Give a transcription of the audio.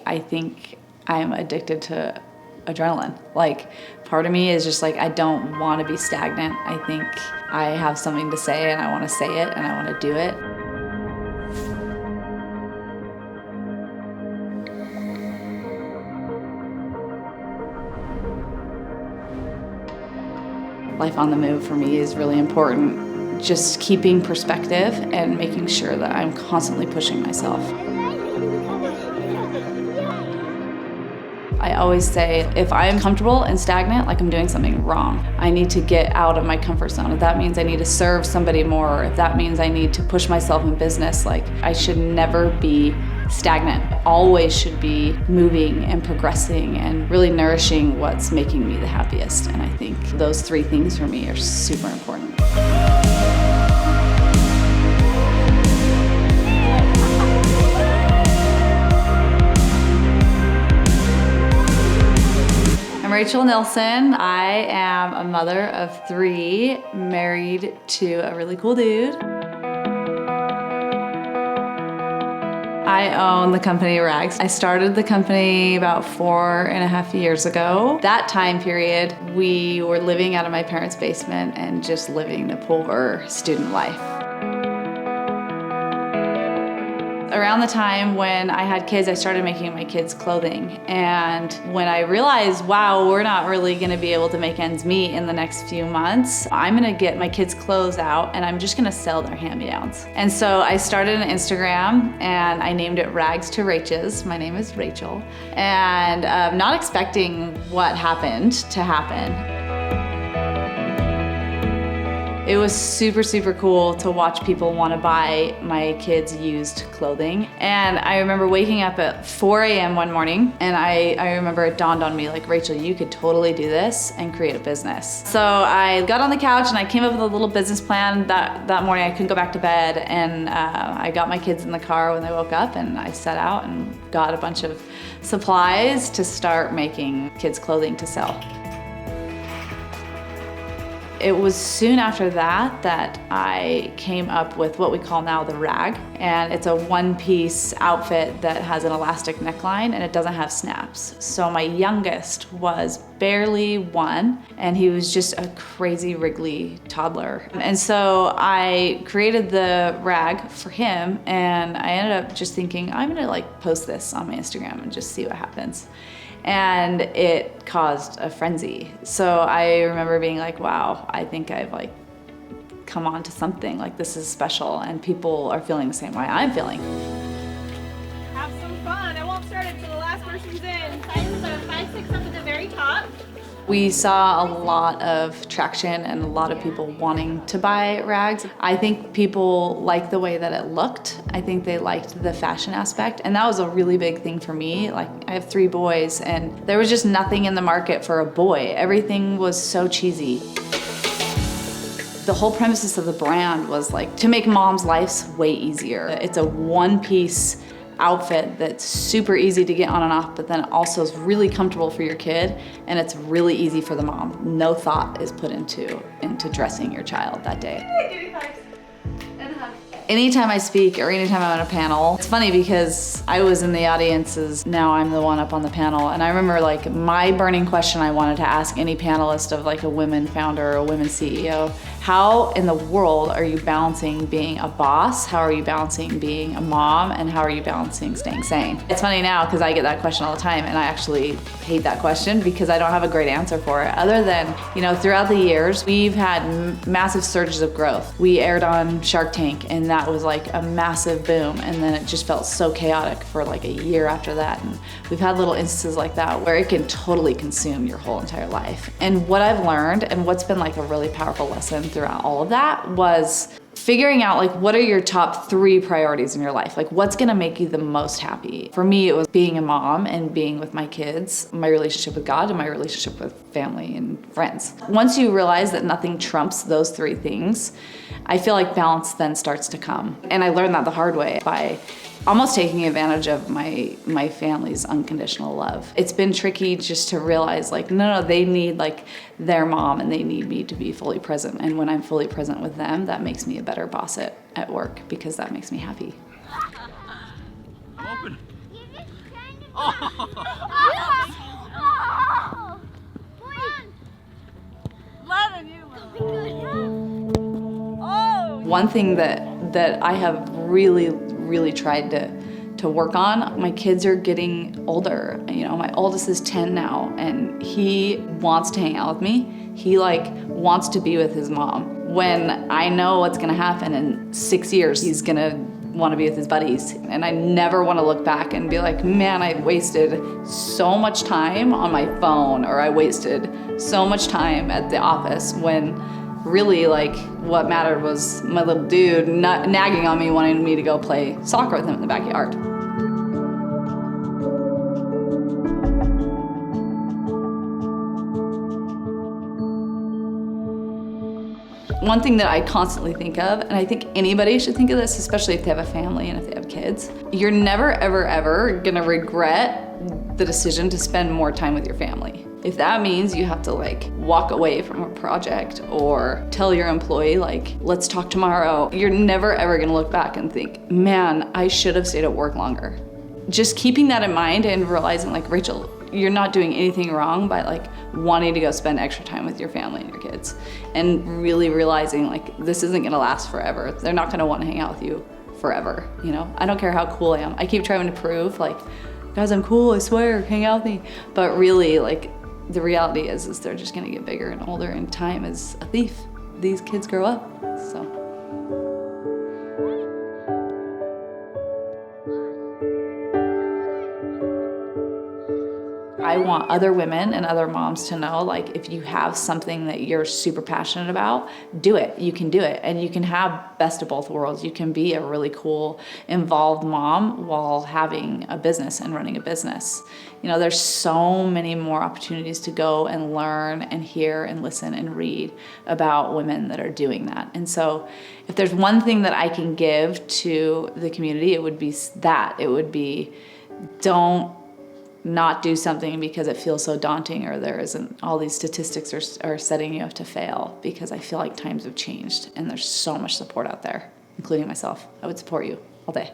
I think I'm addicted to adrenaline. Like, part of me is just like, I don't want to be stagnant. I think I have something to say and I want to say it and I want to do it. Life on the move for me is really important. Just keeping perspective and making sure that I'm constantly pushing myself. I always say, if I'm comfortable and stagnant, like I'm doing something wrong. I need to get out of my comfort zone. If that means I need to serve somebody more, if that means I need to push myself in business, like I should never be stagnant. Always should be moving and progressing and really nourishing what's making me the happiest. And I think those three things for me are super important. I'm Rachel Nilsson. I am a mother of 3, married to a really cool dude. I own the company RAGS. I started the company about 4.5 years ago. That time period, we were living out of my parents' basement and just living the poor student life. Around the time when I had kids, I started making my kids clothing. And when I realized, wow, we're not really gonna be able to make ends meet in the next few months, I'm gonna get my kids' clothes out and I'm just gonna sell their hand-me-downs. And so I started an Instagram and I named it Rags to Raches. My name is Rachel. And not expecting what happened to happen. It was super, super cool to watch people want to buy my kids' used clothing. And I remember waking up at 4 a.m. one morning, and I remember it dawned on me, like, Rachel, you could totally do this and create a business. So I got on the couch and I came up with a little business plan. That morning I couldn't go back to bed, and I got my kids in the car when they woke up, and I set out and got a bunch of supplies to start making kids' clothing to sell. It was soon after that I came up with what we call now the rag. And it's a one-piece outfit that has an elastic neckline and it doesn't have snaps. So my youngest was barely 1 and he was just a crazy wriggly toddler. And so I created the rag for him and I ended up just thinking, I'm gonna like post this on my Instagram and just see what happens. And it caused a frenzy. So I remember being like, wow, I think I've like come on to something, like this is special and people are feeling the same way I'm feeling. Have some fun. I won't start until the last person's in. Sizes are 5, 6 up at the very top. We saw a lot of traction and a lot of people wanting to buy rags. I think people liked the way that it looked. I think they liked the fashion aspect, and that was a really big thing for me. Like, I have 3 boys, and there was just nothing in the market for a boy. Everything was so cheesy. The whole premises of the brand was like to make mom's lives way easier. It's a one-piece outfit that's super easy to get on and off, but then it also is really comfortable for your kid, and it's really easy for the mom. No thought is put into dressing your child that day. Anytime I speak or anytime I'm on a panel, it's funny because I was in the audiences, now I'm the one up on the panel, and I remember like my burning question I wanted to ask any panelist of like a women founder or a women CEO, how in the world are you balancing being a boss? How are you balancing being a mom? And how are you balancing staying sane? It's funny now because I get that question all the time and I actually hate that question because I don't have a great answer for it. Other than, you know, throughout the years, we've had massive surges of growth. We aired on Shark Tank and that was like a massive boom, and then it just felt so chaotic for like a year after that. And we've had little instances like that where it can totally consume your whole entire life. And what I've learned and what's been like a really powerful lesson throughout all of that was figuring out like what are your top 3 priorities in your life? Like what's gonna make you the most happy? For me, it was being a mom and being with my kids, my relationship with God, and my relationship with family and friends. Once you realize that nothing trumps those 3 things, I feel like balance then starts to come. And I learned that the hard way by almost taking advantage of my family's unconditional love. It's been tricky just to realize like, no, they need like their mom and they need me to be fully present. And when I'm fully present with them, that makes me a better boss at work because that makes me happy. I'm open. One thing that I have really tried to work on, my kids are getting older. You know, my oldest is 10 now, and he wants to hang out with me. He like wants to be with his mom. When I know what's gonna happen in 6 years, he's gonna want to be with his buddies. And I never want to look back and be like, man, I wasted so much time on my phone, or I wasted so much time at the office, when really like what mattered was my little dude nagging on me, wanting me to go play soccer with him in the backyard. One thing that I constantly think of, and I think anybody should think of this, especially if they have a family and if they have kids, you're never, ever gonna regret the decision to spend more time with your family. If that means you have to like walk away from a project or tell your employee like, let's talk tomorrow, you're never ever gonna look back and think, man, I should have stayed at work longer. Just keeping that in mind and realizing like, Rachel, you're not doing anything wrong by like wanting to go spend extra time with your family and your kids, and really realizing like this isn't gonna last forever. They're not gonna want to hang out with you forever, you know? I don't care how cool I am. I keep trying to prove like, guys, I'm cool, I swear, hang out with me. But really like the reality is they're just gonna get bigger and older, and time is a thief. These kids grow up, so. I want other women and other moms to know, like, if you have something that you're super passionate about, do it. You can do it, and you can have best of both worlds. You can be a really cool, involved mom while having a business and running a business. You know, there's so many more opportunities to go and learn and hear and listen and read about women that are doing that. And so if there's one thing that I can give to the community, it would be that. It would be, don't not do something because it feels so daunting, or there isn't, all these statistics are setting you up to fail, because I feel like times have changed and there's so much support out there, including myself. I would support you all day.